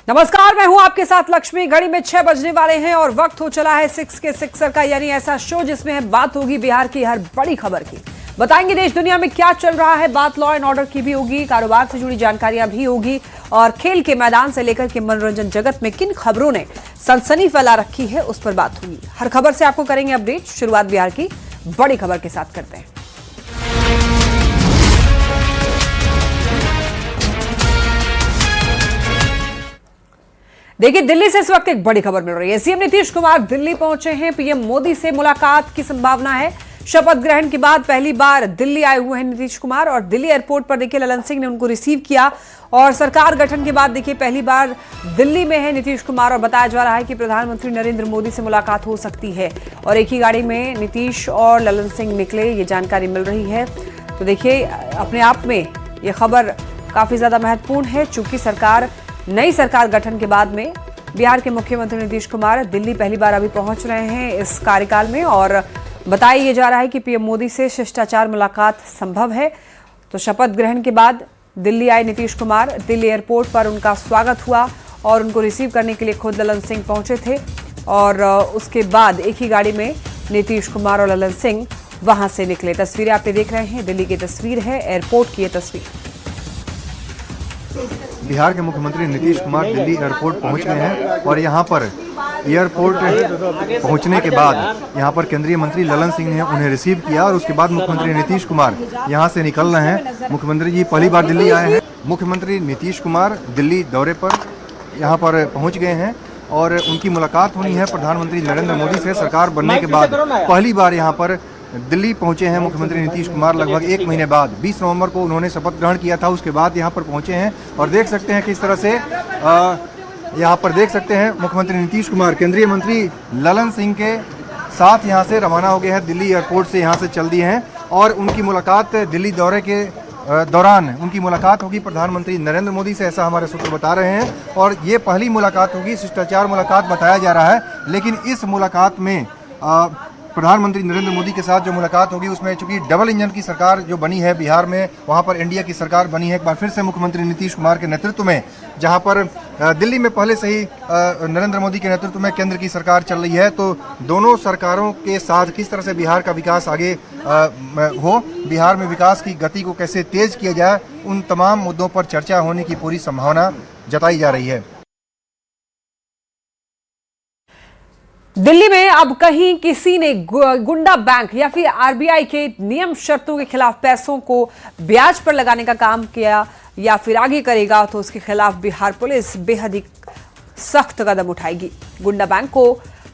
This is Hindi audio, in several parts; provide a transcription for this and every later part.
नमस्कार, मैं हूं आपके साथ लक्ष्मी। घड़ी में 6 बजने वाले हैं और वक्त हो चला है 6 के सिक्सर का, यानी ऐसा शो जिसमें बात होगी बिहार की हर बड़ी खबर की। बताएंगे देश दुनिया में क्या चल रहा है, बात लॉ एंड ऑर्डर की भी होगी, कारोबार से जुड़ी जानकारियां भी होगी और खेल के मैदान से लेकर के मनोरंजन जगत में किन खबरों ने सनसनी फैला रखी है उस पर बात होगी। हर खबर से आपको करेंगे अपडेट। शुरुआत बिहार की बड़ी खबर के साथ करते हैं। देखिए, दिल्ली से इस वक्त एक बड़ी खबर मिल रही है। सीएम नीतीश कुमार दिल्ली पहुंचे हैं। पीएम मोदी से मुलाकात की संभावना है। शपथ ग्रहण के बाद पहली बार दिल्ली आए हुए हैं नीतीश कुमार और दिल्ली एयरपोर्ट पर देखिए ललन सिंह ने उनको रिसीव किया और सरकार गठन के बाद देखिए पहली बार दिल्ली में है नीतीश कुमार और बताया जा रहा है कि प्रधानमंत्री नरेंद्र मोदी से मुलाकात हो सकती है और एक ही गाड़ी में नीतीश और ललन सिंह निकले, ये जानकारी मिल रही है। तो देखिए, अपने आप में ये खबर काफी ज्यादा महत्वपूर्ण है चूंकि नई सरकार गठन के बाद में बिहार के मुख्यमंत्री नीतीश कुमार दिल्ली पहली बार अभी पहुंच रहे हैं इस कार्यकाल में और बताया ये जा रहा है कि पीएम मोदी से शिष्टाचार मुलाकात संभव है। तो शपथ ग्रहण के बाद दिल्ली आए नीतीश कुमार, दिल्ली एयरपोर्ट पर उनका स्वागत हुआ और उनको रिसीव करने के लिए खुद ललन सिंह पहुंचे थे और उसके बाद एक ही गाड़ी में नीतीश कुमार और ललन सिंह वहां से निकले। तस्वीरें आप देख रहे हैं, दिल्ली की तस्वीर है, एयरपोर्ट की ये तस्वीर। बिहार के मुख्यमंत्री नीतीश कुमार दिल्ली एयरपोर्ट पहुंच गए हैं और यहां पर एयरपोर्ट पहुंचने के बाद यहां पर केंद्रीय मंत्री ललन सिंह ने उन्हें रिसीव किया और उसके बाद मुख्यमंत्री नीतीश कुमार यहां से निकल रहे हैं। मुख्यमंत्री जी पहली बार दिल्ली आए हैं। मुख्यमंत्री नीतीश कुमार दिल्ली दौरे पर यहां पर पहुंच गए हैं और उनकी मुलाकात होनी है प्रधानमंत्री नरेंद्र मोदी से। सरकार बनने के बाद पहली बार यहाँ पर दिल्ली पहुंचे हैं मुख्यमंत्री नीतीश कुमार। लगभग 1 महीने बाद 20 नवंबर को उन्होंने शपथ ग्रहण किया था, उसके बाद यहाँ पर पहुंचे हैं और देख सकते हैं किस तरह से यहाँ पर देख सकते हैं मुख्यमंत्री नीतीश कुमार केंद्रीय मंत्री ललन सिंह के साथ यहाँ से रवाना हो गए हैं। दिल्ली एयरपोर्ट से यहाँ से चल दिए हैं और उनकी मुलाकात दिल्ली दौरे के दौरान उनकी मुलाकात होगी प्रधानमंत्री नरेंद्र मोदी से, ऐसा हमारे सूत्र बता रहे हैं। और ये पहली मुलाकात होगी, शिष्टाचार मुलाकात बताया जा रहा है, लेकिन इस मुलाकात में प्रधानमंत्री नरेंद्र मोदी के साथ जो मुलाकात होगी उसमें चूंकि डबल इंजन की सरकार जो बनी है बिहार में, वहां पर एनडीए की सरकार बनी है एक बार फिर से मुख्यमंत्री नीतीश कुमार के नेतृत्व में, जहां पर दिल्ली में पहले से ही नरेंद्र मोदी के नेतृत्व में केंद्र की सरकार चल रही है। तो दोनों सरकारों के साथ किस तरह से बिहार का विकास आगे हो, बिहार में विकास की गति को कैसे तेज किया जाए, उन तमाम मुद्दों पर चर्चा होने की पूरी संभावना जताई जा रही है। दिल्ली में अब कहीं किसी ने गुंडा बैंक या फिर आरबीआई के नियम शर्तों के खिलाफ पैसों को ब्याज पर लगाने का काम किया या फिर आगे करेगा तो उसके खिलाफ बिहार पुलिस बेहद ही सख्त कदम उठाएगी। गुंडा बैंक को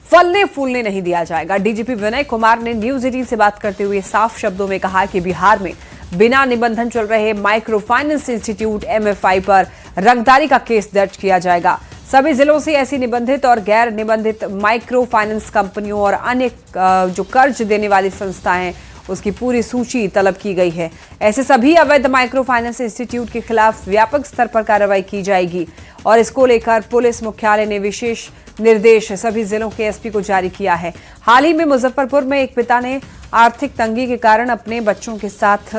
फलने फूलने नहीं दिया जाएगा। डीजीपी विनय कुमार ने न्यूज 18 से बात करते हुए साफ शब्दों में कहा कि बिहार में बिना निबंधन चल रहे माइक्रो फाइनेंस इंस्टीट्यूट MFI पर रंगदारी का केस दर्ज किया जाएगा। सभी जिलों से ऐसी निबंधित और गैर निबंधित माइक्रो फाइनेंस कंपनियों और अन्य जो कर्ज देने वाली संस्थाएं हैं उसकी पूरी सूची तलब की गई है। ऐसे सभी अवैध माइक्रो फाइनेंस इंस्टीट्यूट के खिलाफ व्यापक स्तर पर कार्रवाई की जाएगी और इसको लेकर पुलिस मुख्यालय ने विशेष निर्देश सभी जिलों के एसपी को जारी किया है। हाल ही में मुजफ्फरपुर में एक पिता ने आर्थिक तंगी के कारण अपने बच्चों के साथ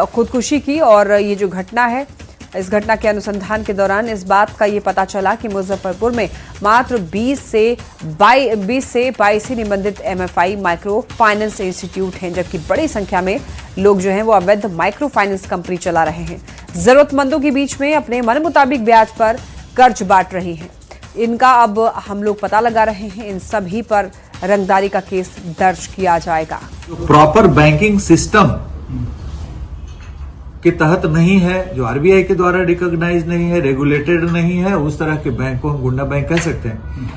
खुदकुशी की और ये जो घटना है, इस घटना के अनुसंधान के दौरान इस बात का ये पता चला कि मुजफ्फरपुर में मात्र 20 से 22 ही निबंधित MFI माइक्रो फाइनेंस इंस्टीट्यूट हैं, जबकि बड़ी संख्या में लोग जो हैं वो अवैध माइक्रो फाइनेंस कंपनी चला रहे हैं। जरूरतमंदों के बीच में अपने मन मुताबिक ब्याज पर कर्ज बांट रही हैं। इनका अब हम लोग पता लगा रहे हैं, इन सभी पर रंगदारी का केस दर्ज किया जाएगा। प्रॉपर बैंकिंग सिस्टम के तहत नहीं है, जो आरबीआई के द्वारा रिकॉग्नाइज नहीं है, रेगुलेटेड नहीं है, उस तरह के बैंक को हम गुंडा बैंक कह सकते हैं।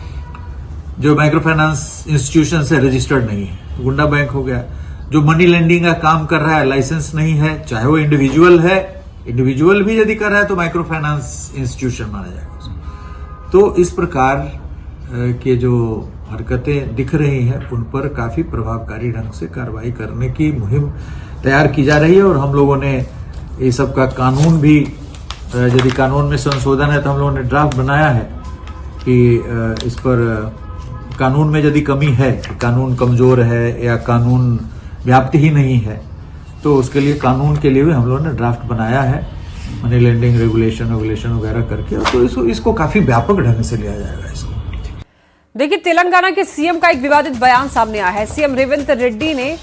जो माइक्रो फाइनेंस इंस्टीट्यूशन से रजिस्टर्ड नहीं है, गुंडा बैंक हो गया। जो मनी लेंडिंग का काम कर रहा है, लाइसेंस नहीं है, चाहे वो इंडिविजुअल है, इंडिविजुअल भी यदि कर रहा है तो माइक्रो फाइनेंस इंस्टीट्यूशन माना जाएगा। तो इस प्रकार के जो हरकतें दिख रही हैं उन पर काफी प्रभावकारी ढंग से कार्रवाई करने की मुहिम तैयार की जा रही है और हम लोगों ने ये सब का कानून भी, यदि कानून में संशोधन है तो हम लोगों ने ड्राफ्ट बनाया है कि इस पर कानून में यदि कमी है, कानून कमजोर है या कानून व्याप्त ही नहीं है, तो उसके लिए कानून के लिए भी हम लोगों ने ड्राफ्ट बनाया है मनी लेंडिंग रेगुलेशन वगैरह करके, तो इसको काफी व्यापक ढंग से लिया जाएगा इसको। देखिए, तेलंगाना के सीएम का एक विवादित बयान सामने आया है। सीएम रेवंत रेड्डी ने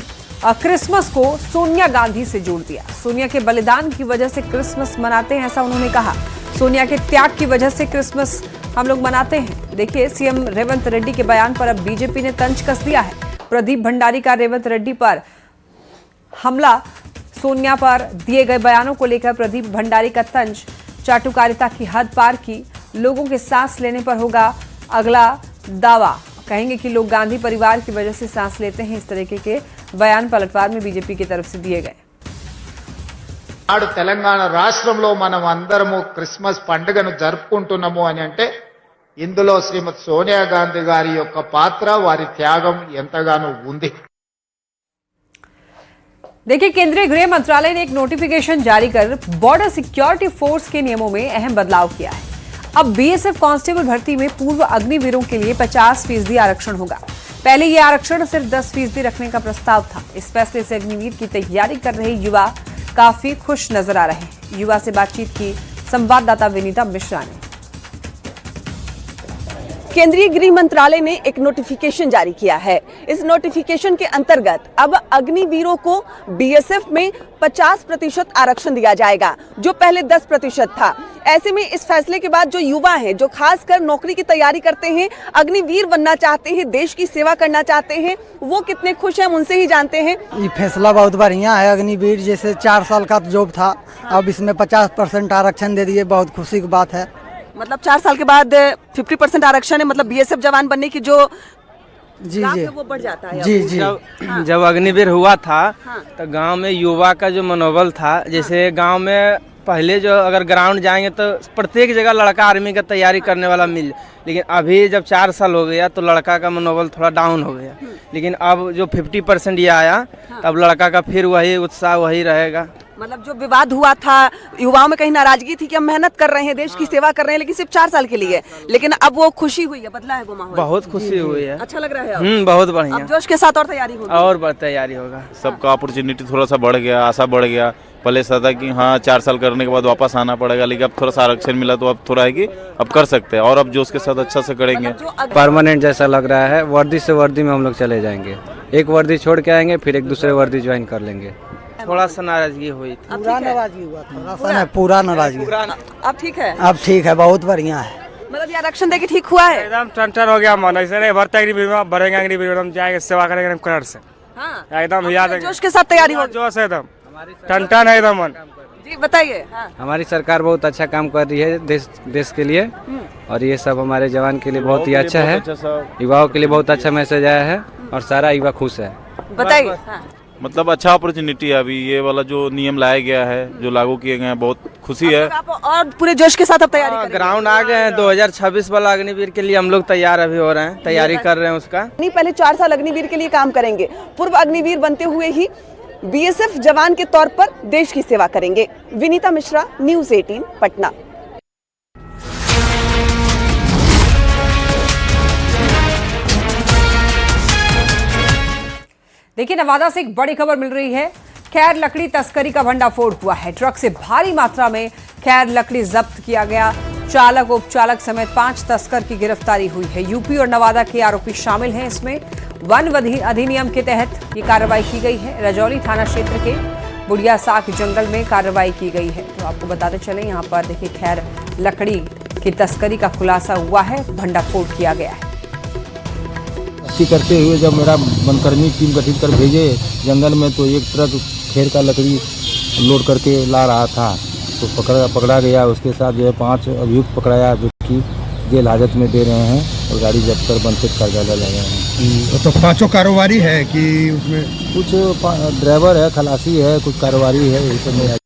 क्रिसमस को सोनिया गांधी से जोड़ दिया। सोनिया के बलिदान की वजह से क्रिसमस मनाते हैं, ऐसा उन्होंने कहा। सोनिया के त्याग की वजह से क्रिसमस हम लोग मनाते हैं। देखिए, सीएम रेवंत रेड्डी के बयान पर अब बीजेपी ने तंज कस दिया है। प्रदीप भंडारी का रेवंत रेड्डी पर हमला, सोनिया पर दिए गए बयानों को लेकर प्रदीप भंडारी का तंज, चाटुकारिता की हद पार की, लोगों के सांस लेने पर होगा अगला दावा। कहेंगे कि लोग गांधी परिवार की वजह से सांस लेते हैं। इस तरीके के बयान पलटवार में बीजेपी की तरफ से दिए गए। నాడు తెలంగాణ రాష్ట్రంలో మనం అందరము క్రిస్మస్ పండుగను జరుపుకుంటున్నాము అని అంటే ఇందులో శ్రీమతి సోనియా గాంధీ గారి యొక్క పాత్ర, వారి త్యాగం ఎంతగానో ఉంది। देखिए, केंद्रीय गृह मंत्रालय ने एक नोटिफिकेशन जारी कर बॉर्डर सिक्योरिटी फोर्स के नियमों में अहम बदलाव किया है। अब बीएसएफ कांस्टेबल भर्ती में पूर्व अग्निवीरों के लिए 50% आरक्षण होगा। पहले ये आरक्षण सिर्फ 10% रखने का प्रस्ताव था। इस फैसले से अग्निवीर की तैयारी कर रहे युवा काफी खुश नजर आ रहे हैं। युवा से बातचीत की संवाददाता विनीता मिश्रा ने। केंद्रीय गृह मंत्रालय ने एक नोटिफिकेशन जारी किया है। इस नोटिफिकेशन के अंतर्गत अब अग्निवीरों को बीएसएफ में 50% आरक्षण दिया जाएगा, जो पहले 10% था। ऐसे में इस फैसले के बाद जो युवा हैं, जो खासकर नौकरी की तैयारी करते हैं, अग्निवीर बनना चाहते हैं, देश की सेवा करना चाहते हैं, वो कितने खुश हैं, हम उनसे ही जानते हैं। ये फैसला बहुत बढ़िया है। अग्निवीर जैसे 4 साल का जॉब था, अब इसमें 50% आरक्षण दे दिए, बहुत खुशी की बात है। मतलब 4 साल के बाद 50% आरक्षण है, मतलब बीएसएफ जवान बनने की जो जी लाभ जी है वो बढ़ जाता है। जी जी जब अग्निवीर हुआ था हाँ। तो गांव में युवा का जो मनोबल था, जैसे गांव में पहले जो अगर ग्राउंड जाएंगे तो प्रत्येक जगह लड़का आर्मी का तैयारी करने वाला मिल, लेकिन अभी जब 4 साल हो गया तो लड़का का मनोबल थोड़ा डाउन हो गया। लेकिन अब जो 50% ये आया, तब लड़का का फिर वही उत्साह वही रहेगा। मतलब जो विवाद हुआ था, युवाओं में कहीं नाराजगी थी कि हम मेहनत कर रहे हैं, देश की सेवा कर रहे हैं, लेकिन सिर्फ 4 साल के लिए, लेकिन अब वो खुशी हुई है, बदला है वो माहौल। बहुत खुशी हुई है। अच्छा लग रहा है अब? बहुत बढ़िया। अब जोश के साथ और तैयारी होगी। और तैयारी होगा। सबका अपॉर्चुनिटी थोड़ा सा बढ़ गया, आशा बढ़ गया। पहले ऐसा था कि हाँ 4 साल करने के बाद वापस आना पड़ेगा, लेकिन अब थोड़ा सा आरक्षण मिला तो अब थोड़ा है कि अब कर सकते हैं, और अब जोश के साथ अच्छा से करेंगे। परमानेंट जैसा लग रहा है। वर्दी से वर्दी में हम लोग चले जाएंगे, एक वर्दी छोड़ के आएंगे, फिर एक दूसरे वर्दी ज्वाइन कर लेंगे। थोड़ा सा नाराजगी हुई थी। पूरा नाराजगी हुआ, थोड़ा सा नहीं, पूरा नाराजगी। अब ठीक है, अब ठीक है, बहुत बढ़िया है। मतलब ये आरक्षण देके ठीक हुआ है। एकदम टन हो गया मन, ऐसे नहीं भरते भरेंगे, हम जाएंगे सेवा करेंगे कलर से। हाँ। एकदम याद है, जोश के साथ तैयारी होगी। जोश है एकदम, टन है एकदम मन। जी बताइए। हाँ। हमारी सरकार बहुत अच्छा काम कर रही है देश के लिए, और ये सब हमारे जवान के लिए बहुत ही अच्छा है। युवाओं के लिए बहुत अच्छा मैसेज आया है और सारा युवा खुश है। बताइए। हाँ। मतलब अच्छा अपॉर्चुनिटी है। अभी ये वाला जो नियम लाया गया है, जो लागू किए गए हैं, बहुत खुशी है। आप और पूरे जोश के साथ अब तैयारी करेंगे। ग्राउंड आ गए हैं। 2026 वाला अग्निवीर के लिए हम लोग तैयार अभी हो रहे हैं, तैयारी कर रहे हैं उसका। नहीं, पहले 4 साल अग्निवीर के लिए काम करेंगे, पूर्व अग्निवीर बनते हुए ही बीएसएफ जवान के तौर पर देश की सेवा करेंगे। विनीता मिश्रा, न्यूज़ 18 पटना। देखिए, नवादा से एक बड़ी खबर मिल रही है। खैर लकड़ी तस्करी का भंडाफोड़ हुआ है। ट्रक से भारी मात्रा में खैर लकड़ी जब्त किया गया। चालक, उपचालक समेत 5 तस्कर की गिरफ्तारी हुई है। यूपी और नवादा के आरोपी शामिल हैं इसमें। वन अधिनियम के तहत ये कार्रवाई की गई है। रजौली थाना क्षेत्र के बुढ़िया साख जंगल में कार्रवाई की गई है। तो आपको बताते चले, यहाँ पर देखिए खैर लकड़ी की तस्करी का खुलासा हुआ है, भंडाफोड़ किया गया है। करते हुए जब मेरा वनकर्मी टीम गठित कर भेजे जंगल में, तो एक ट्रक खेर का लकड़ी लोड करके ला रहा था, तो पकड़ा गया। उसके साथ जो है 5 अभियुक्त पकड़ाया, जो कि जेल हाजत में दे रहे हैं और गाड़ी जब्त कर वंचित कार्यालय लगे हैं। तो 5 कारोबारी है कि उसमें कुछ ड्राइवर है, खलासी है, कुछ कारोबारी है, इस समय।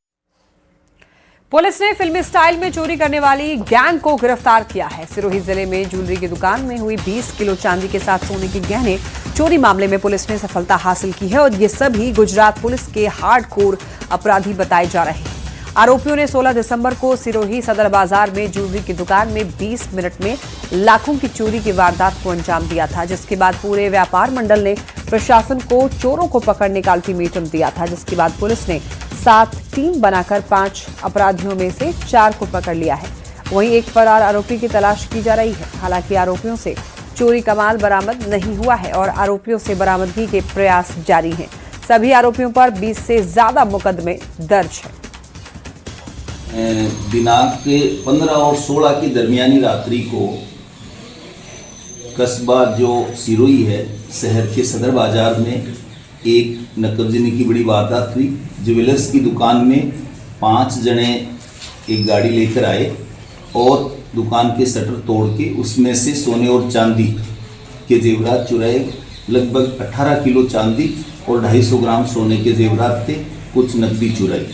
पुलिस ने फिल्मी स्टाइल में चोरी करने वाली गैंग को गिरफ्तार किया है। सिरोही जिले में ज्वेलरी की दुकान में हुई 20 किलो चांदी के साथ सोने के गहने चोरी मामले में पुलिस ने सफलता हासिल की है और ये सभी गुजरात पुलिस के हार्डकोर अपराधी बताए जा रहे हैं। आरोपियों ने 16 दिसंबर को सिरोही सदर बाजार में ज्वेलरी की दुकान में 20 मिनट में लाखों की चोरी की वारदात को अंजाम दिया था, जिसके बाद पूरे व्यापार मंडल ने प्रशासन को चोरों को पकड़ने का अल्टीमेटम दिया था, जिसके बाद पुलिस ने 7 टीम बनाकर 5 अपराधियों में से 4 को पकड़ लिया है। वहीं एक फरार आरोपी की तलाश की जा रही है। हालांकि आरोपियों से चोरी का माल बरामद नहीं हुआ है और आरोपियों से बरामदगी के प्रयास जारी हैं। सभी आरोपियों पर 20 से ज्यादा मुकदमे दर्ज हैं। दिनांक 15 और 16 की दरमियानी रात्रि को कस्बा जो सिरोही है शहर के सदर बाजार में एक नकबजनी की बड़ी वारदात हुई। ज्वेलर्स की दुकान में 5 जने एक गाड़ी लेकर आए और दुकान के शटर तोड़ के उसमें से सोने और चांदी के जेवरात चुराए। लगभग 18 किलो चांदी और 250 ग्राम सोने के जेवरात थे, कुछ नकदी चुराई।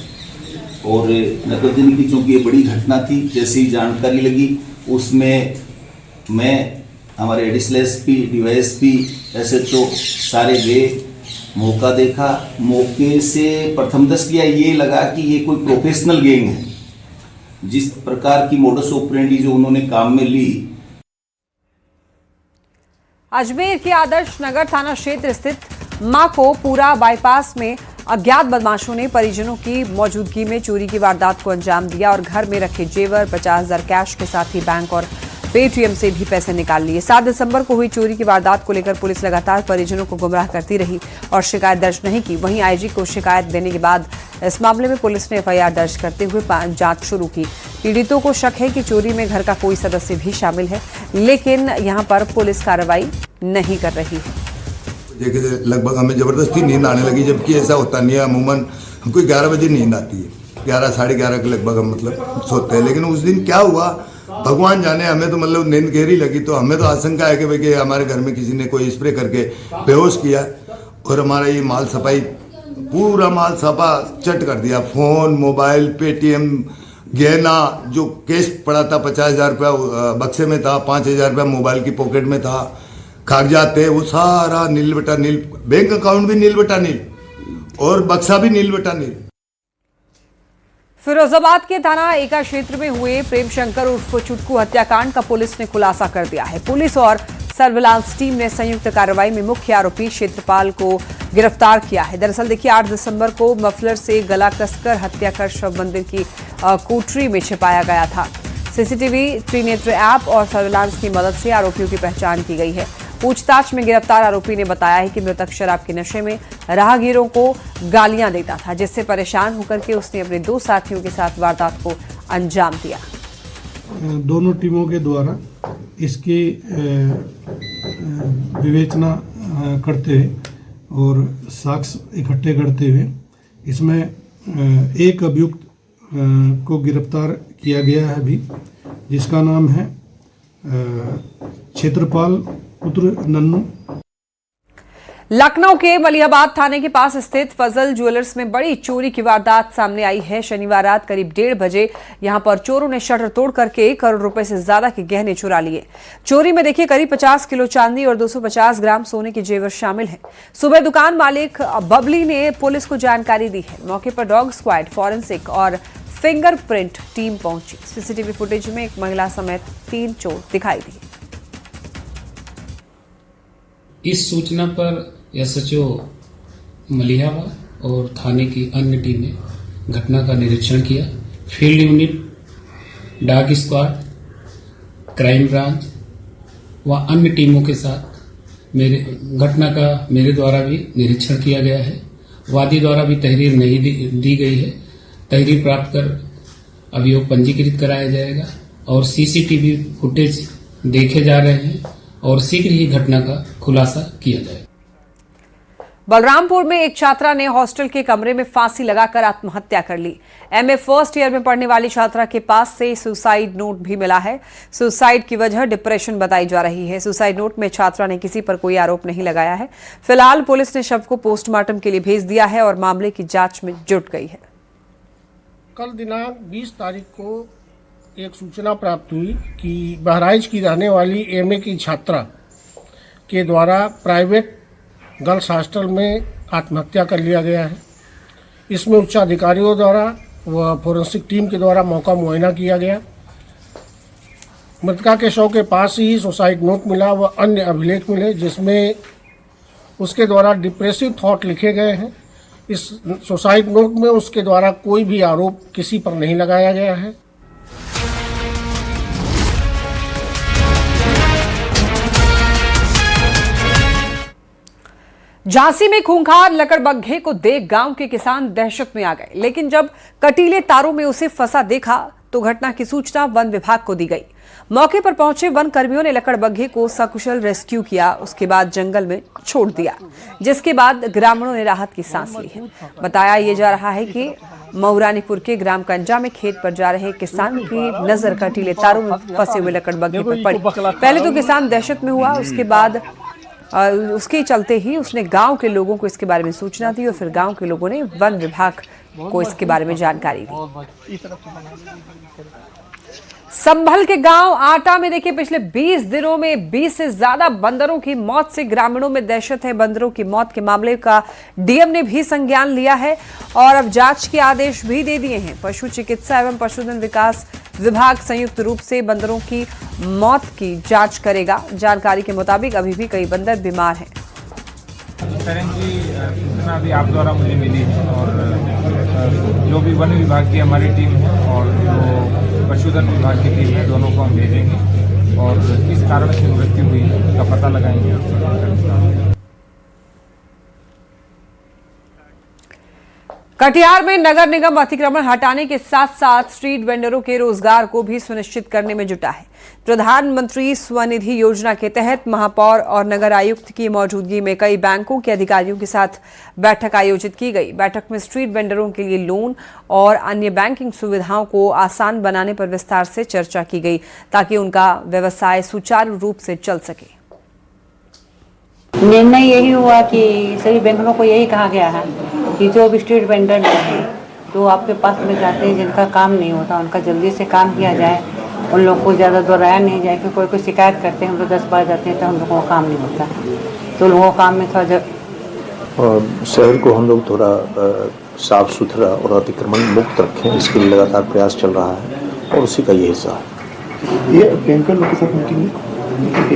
और नकबजनी की चूँकि ये बड़ी घटना थी, जैसे ही जानकारी लगी उसमें मैं हमारे एडिशनल एसपी, डीवाईएसपी, SHO सारे गए, मौका देखा। मौके से प्रथम दृष्टया ये लगा कि ये कोई प्रोफेशनल गैंग है। जिस प्रकार की मोडस ऑपरेंडी जो उन्होंने काम में ली। अजमेर के आदर्श नगर थाना क्षेत्र स्थित माकोपुरा बाईपास में अज्ञात बदमाशों ने परिजनों की मौजूदगी में चोरी की वारदात को अंजाम दिया और घर में रखे जेवर, 50,000 कैश के साथ ही बैंक और पेटीएम से भी पैसे निकाल लिए। 7 दिसंबर को हुई चोरी की वारदात को लेकर पुलिस लगातार परिजनों को गुमराह करती रही और शिकायत दर्ज नहीं की। वहीं आईजी को शिकायत देने के बाद इस मामले में पुलिस ने FIR दर्ज करते हुए जांच शुरू की। पीड़ितों को शक है कि चोरी में घर का कोई सदस्य भी शामिल है, लेकिन यहां पर पुलिस कार्रवाई नहीं कर रही है। लगभग हमें जबरदस्ती नींद आने लगी, जबकि ऐसा होता नहीं है। अमूमन हमको 11 बजे नींद आती है, 11 साढ़े 11 के लगभग हम मतलब सोते हैं। लेकिन उस दिन क्या हुआ भगवान जाने, हमें तो मतलब नींद गहरी लगी तो हमें तो आशंका है कि भाई हमारे घर में किसी ने कोई स्प्रे करके बेहोश किया और हमारा ये माल सफाई पूरा माल सफा चट कर दिया। फोन, मोबाइल, पेटीएम, गहना, जो कैश पड़ा था 50,000 रुपया बक्से में था, 5,000 रुपया मोबाइल की पॉकेट में था, कागजात थे, वो सारा नील बटा नील, बैंक अकाउंट भी नील बटा नील और बक्सा भी नील बटा नील। फिरोजाबाद के थाना एका क्षेत्र में हुए प्रेम शंकर उर्फ चुटकू हत्याकांड का पुलिस ने खुलासा कर दिया है। पुलिस और सर्विलांस टीम ने संयुक्त कार्रवाई में मुख्य आरोपी क्षेत्रपाल को गिरफ्तार किया है। दरअसल देखिए 8 दिसंबर को मफलर से गला कसकर हत्या कर शव मंदिर की कोठरी में छिपाया गया था। सीसीटीवी, त्रिनेत्र ऐप और सर्विलांस की मदद से आरोपियों की पहचान की गई है। पूछताछ में गिरफ्तार आरोपी ने बताया है कि मृतक शराब के नशे में राहगीरों को गालियां देता था, जिससे परेशान होकर के उसने अपने 2 साथियों के साथ वारदात को अंजाम दिया। दोनों टीमों के द्वारा इसकी विवेचना करते हुए और साक्ष्य इकट्ठे करते हुए इसमें एक अभियुक्त को गिरफ्तार किया गया है अभी, जिसका नाम है क्षेत्रपाल पुत्र नन्नू। लखनऊ के मलिहाबाद थाने के पास स्थित फजल ज्वेलर्स में बड़ी चोरी की वारदात सामने आई है। शनिवार रात करीब 1:30 बजे यहां पर चोरों ने शटर तोड़ करके 1 करोड़ रुपए से ज्यादा के गहने चुरा लिए। चोरी में देखिए करीब 50 किलो चांदी और 250 ग्राम सोने के जेवर शामिल हैं। सुबह दुकान मालिक बबली ने पुलिस को जानकारी दी है। मौके पर डॉग स्क्वाड, फॉरेंसिक और फिंगरप्रिंट टीम पहुंची। सीसीटीवी फुटेज में एक महिला समेत 3 चोर दिखाई दिए। इस सूचना पर SHO मलिहाबाद और थाने की अन्य टीमें घटना का निरीक्षण किया। Field unit, dog squad, crime branch व अन्य टीमों के साथ घटना का मेरे द्वारा भी निरीक्षण किया गया है। वादी द्वारा भी तहरीर नहीं दी गई है। तहरीर प्राप्त कर अभियोग पंजीकृत कराया जाएगा और CCTV फुटेज देखे जा रहे हैं और शीघ्र ही घटना का खुलासा किया जाएगा। बलरामपुर में एक छात्रा ने हॉस्टल के कमरे में फांसी लगाकर आत्महत्या कर ली। MA फर्स्ट ईयर में पढ़ने वाली छात्रा के पास से सुसाइड नोट भी मिला है। सुसाइड की वजह डिप्रेशन बताई जा रही है। सुसाइड नोट में छात्रा ने किसी पर कोई आरोप नहीं लगाया है। फिलहाल पुलिस ने शव को पोस्टमार्टम के लिए भेज दिया है और मामले की जांच में जुट गई है। कल दिनांक 20 तारीख को एक सूचना प्राप्त हुई कि बहराइच की रहने वाली MA की छात्रा के द्वारा प्राइवेट गर्ल्स हॉस्टल में आत्महत्या कर लिया गया है। इसमें उच्चाधिकारियों द्वारा व फोरेंसिक टीम के द्वारा मौका मुआयना किया गया। मृतका के शव के पास ही सुसाइड नोट मिला व अन्य अभिलेख मिले, जिसमें उसके द्वारा डिप्रेसिव थॉट लिखे गए हैं। इस सुसाइड नोट में उसके द्वारा कोई भी आरोप किसी पर नहीं लगाया गया है। झांसी में खूंखार लकड़बग्घे को देख गांव के किसान दहशत में आ गए, लेकिन जब कटीले तारों में उसे फंसा देखा तो घटना की सूचना वन विभाग को दी गई। मौके पर पहुंचे वन कर्मियों ने लकड़बग्घे को सकुशल रेस्क्यू किया, उसके बाद जंगल में छोड़ दिया, जिसके बाद ग्रामीणों ने राहत की सांस ली है। बताया ये जा रहा है कि मऊरानीपुर के ग्राम कंजा में खेत पर जा रहे किसान की नजर कटीले तारों में फंसे हुए लकड़बग्घे पर पड़ी। पहले तो किसान दहशत में हुआ, उसके बाद उसके चलते ही उसने गांव के लोगों को इसके बारे में सूचना दी और फिर गांव के लोगों ने वन विभाग को इसके बारे में जानकारी दी। संभल के गांव आटा में देखिए पिछले 20 दिनों में 20 से ज्यादा बंदरों की मौत से ग्रामीणों में दहशत है। बंदरों की मौत के मामले का डीएम ने भी संज्ञान लिया है और अब जांच के आदेश भी दे दिए हैं। पशु चिकित्सा एवं पशुधन विकास विभाग संयुक्त रूप से बंदरों की मौत की जांच करेगा। जानकारी के मुताबिक अभी भी कई बंदर बीमार हैं। सूचना अभी आप द्वारा मुझे मिली है और जो भी वन विभाग की हमारी टीम है और जो पशुधन विभाग की टीम है, दोनों को हम भेजेंगे और किस कारण से मृत्यु हुई है उसका पता लगाएंगे। कटिहार में नगर निगम अतिक्रमण हटाने के साथ साथ स्ट्रीट वेंडरों के रोजगार को भी सुनिश्चित करने में जुटा है। प्रधानमंत्री स्वनिधि योजना के तहत महापौर और नगर आयुक्त की मौजूदगी में कई बैंकों के अधिकारियों के साथ बैठक आयोजित की गई। बैठक में स्ट्रीट वेंडरों के लिए लोन और अन्य बैंकिंग सुविधाओं को आसान बनाने पर विस्तार से चर्चा की गई ताकि उनका व्यवसाय सुचारू रूप से चल सके। निर्णय यही हुआ कि सभी बैंकों को यही कहा गया है कि जो भी स्ट्रीट वेंडर हैं तो आपके पास में जाते हैं जिनका काम नहीं होता उनका जल्दी से काम किया जाए, उन लोगों को ज़्यादा दोहराया नहीं जाए कि कोई शिकायत करते हैं हम लोग 10 बार जाते हैं तो हम लोगों को काम नहीं होता, तो लोगों को काम में थोड़ा शहर को हम लोग थोड़ा साफ सुथरा और अतिक्रमण मुक्त रखें, इसके लिए लगातार प्रयास चल रहा है और उसी का ये हिस्सा है। ये बैंकर के साथ मीटिंग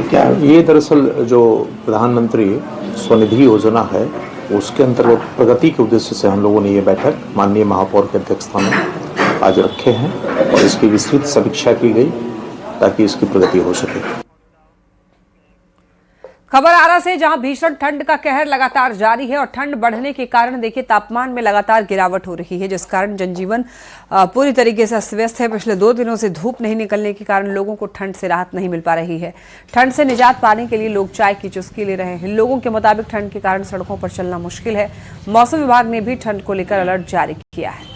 क्या ये दरअसल जो प्रधानमंत्री स्वनिधि योजना है उसके अंतर्गत प्रगति के उद्देश्य से हम लोगों ने ये बैठक माननीय महापौर के अध्यक्षता में आज रखे हैं और इसकी विस्तृत समीक्षा की गई ताकि इसकी प्रगति हो सके। खबर आरा से, जहां भीषण ठंड का कहर लगातार जारी है और ठंड बढ़ने के कारण देखिए तापमान में लगातार गिरावट हो रही है, जिस कारण जनजीवन पूरी तरीके से अस्त व्यस्त है। पिछले 2 दिनों से धूप नहीं निकलने के कारण लोगों को ठंड से राहत नहीं मिल पा रही है। ठंड से निजात पाने के लिए लोग चाय की चुस्की ले रहे हैं। लोगों के मुताबिक ठंड के कारण सड़कों पर चलना मुश्किल है। मौसम विभाग ने भी ठंड को लेकर अलर्ट जारी किया है।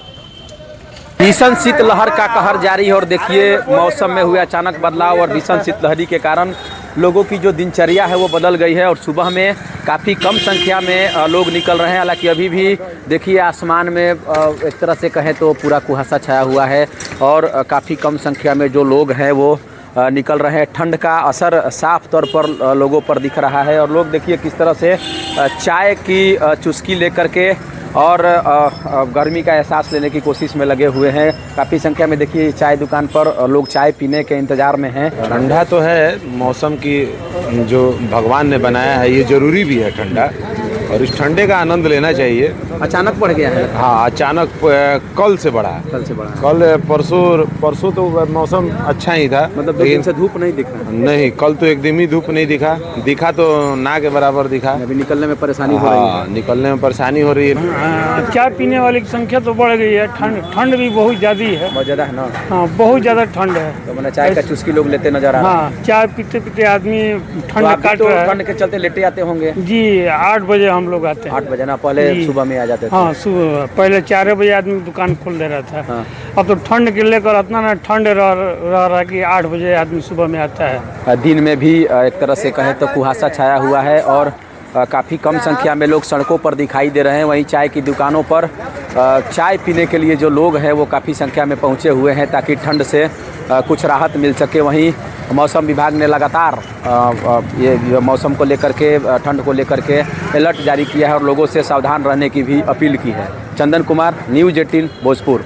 भीषण शीतलहर का कहर जारी है और देखिए मौसम में हुए अचानक बदलाव और भीषण शीतलहरी के कारण लोगों की जो दिनचर्या है वो बदल गई है और सुबह में काफ़ी कम संख्या में लोग निकल रहे हैं। हालांकि अभी भी देखिए आसमान में एक तरह से कहें तो पूरा कुहासा छाया हुआ है और काफ़ी कम संख्या में जो लोग हैं वो निकल रहे हैं। ठंड का असर साफ तौर पर लोगों पर दिख रहा है और लोग देखिए किस तरह से चाय की चुस्की लेकर के और गर्मी का एहसास लेने की कोशिश में लगे हुए हैं। काफ़ी संख्या में देखिए चाय दुकान पर लोग चाय पीने के इंतज़ार में हैं। ठंडा तो है, मौसम की जो भगवान ने बनाया है ये ज़रूरी भी है ठंडा और इस ठंडे का आनंद लेना चाहिए। अचानक बढ़ गया है। हाँ, अचानक कल से बढ़ा। कल परसों तो मौसम अच्छा ही था, मतलब 2 दिन से धूप नहीं दिखा। नहीं, कल तो एकदम ही धूप नहीं दिखा तो ना के बराबर दिखा। अभी निकलने में परेशानी हो रही है। निकलने में परेशानी हो रही है। चाय पीने वाली की संख्या तो बढ़ गई है। ठंड भी बहुत ज़्यादा है। बहुत ज़्यादा है ना। हाँ, बहुत ज़्यादा ठंड है। तो मैंने चाय का चुस्की लोग लेते नजर आ रहे हैं। हाँ, चाय पीते पीते आदमी ठंड काट रहा है। ठंड के चलते लेटे आते होंगे। जी, 8 बजे हम लोग आते हैं। 8 बजे ना, पहले सुबह में आ जाते थे। हाँ, सुबह पहले 4 बजे आदमी दुकान खोल दे रहा था। हाँ। अब तो ठंड के लेकर इतना ना ठंड रह रहा कि 8 बजे आदमी सुबह में आता है। दिन में भी एक तरह से कहें तो कुहासा छाया हुआ है और काफ़ी कम संख्या में लोग सड़कों पर दिखाई दे रहे हैं। वहीं चाय की दुकानों पर चाय पीने के लिए जो लोग हैं वो काफ़ी संख्या में पहुंचे हुए हैं ताकि ठंड से कुछ राहत मिल सके। वहीं मौसम विभाग ने लगातार ये मौसम को लेकर के, ठंड को लेकर के अलर्ट जारी किया है और लोगों से सावधान रहने की भी अपील की है। चंदन कुमार, न्यूज़ 18 भोजपुर।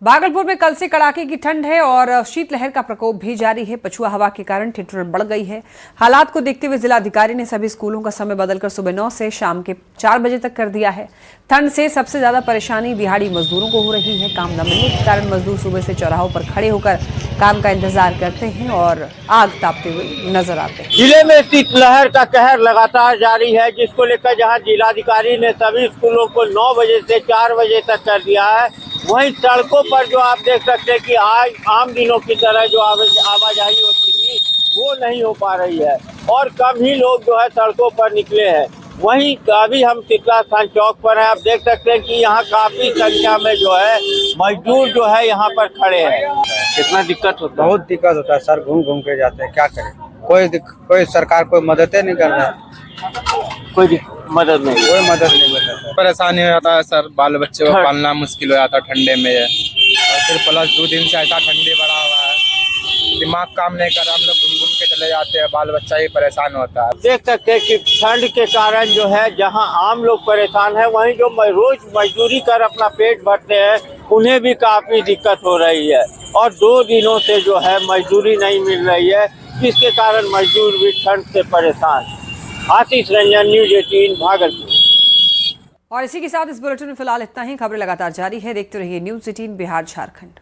भागलपुर में कल से कड़ाके की ठंड है और शीतलहर का प्रकोप भी जारी है। पछुआ हवा के कारण ठिठुरन बढ़ गई है। हालात को देखते हुए जिलाधिकारी ने सभी स्कूलों का समय बदलकर सुबह 9 से शाम के 4 बजे तक कर दिया है। ठंड से सबसे ज्यादा परेशानी दिहाड़ी मजदूरों को हो रही है। काम न मिलने के कारण मजदूर सुबह से चौराहों पर खड़े होकर काम का इंतजार करते हैं और आग तापते हुए नजर आते हैं। जिले में शीतलहर का कहर लगातार जारी है, जिसको लेकर जहां जिलाधिकारी ने सभी स्कूलों को 9 बजे से 4 बजे तक कर दिया है, वहीं सड़कों पर जो आप देख सकते हैं कि आज आम दिनों की तरह जो आवाजाही होती थी वो नहीं हो पा रही है और कम ही लोग जो है सड़कों पर निकले हैं। वहीं अभी हम शीतला स्थान चौक पर हैं। आप देख सकते हैं कि यहाँ काफी संख्या में जो है मजदूर जो है यहाँ पर खड़े हैं। कितना दिक्कत होता है? बहुत दिक्कत होता है सर, घूम घूम के जाते हैं, क्या करें। कोई सरकार कोई मदद नहीं कर रहा है, कोई मदद नहीं मिल रहा है। परेशानी हो जाता है सर, बाल बच्चे को पालना मुश्किल हो जाता है ठंडे में और फिर प्लस 2 दिन से ऐसा ठंडी बढ़ा हुआ है, दिमाग काम नहीं कर रहा, हम लोग घूम घूम के चले जाते हैं, बाल बच्चा ही परेशान होता है। देख सकते हैं कि ठंड के कारण जो है जहां आम लोग परेशान है, वहीं जो रोज मजदूरी कर अपना पेट भरते हैं उन्हें भी काफी दिक्कत हो रही है और 2 दिनों से जो है मजदूरी नहीं मिल रही है, जिसके कारण मजदूर भी ठंड से परेशान। आशीष रंजन, न्यूज 18 भागलपुर। और इसी के साथ इस बुलेटिन में फिलहाल इतना ही। खबरें लगातार जारी है, देखते रहिए न्यूज 18 बिहार झारखंड।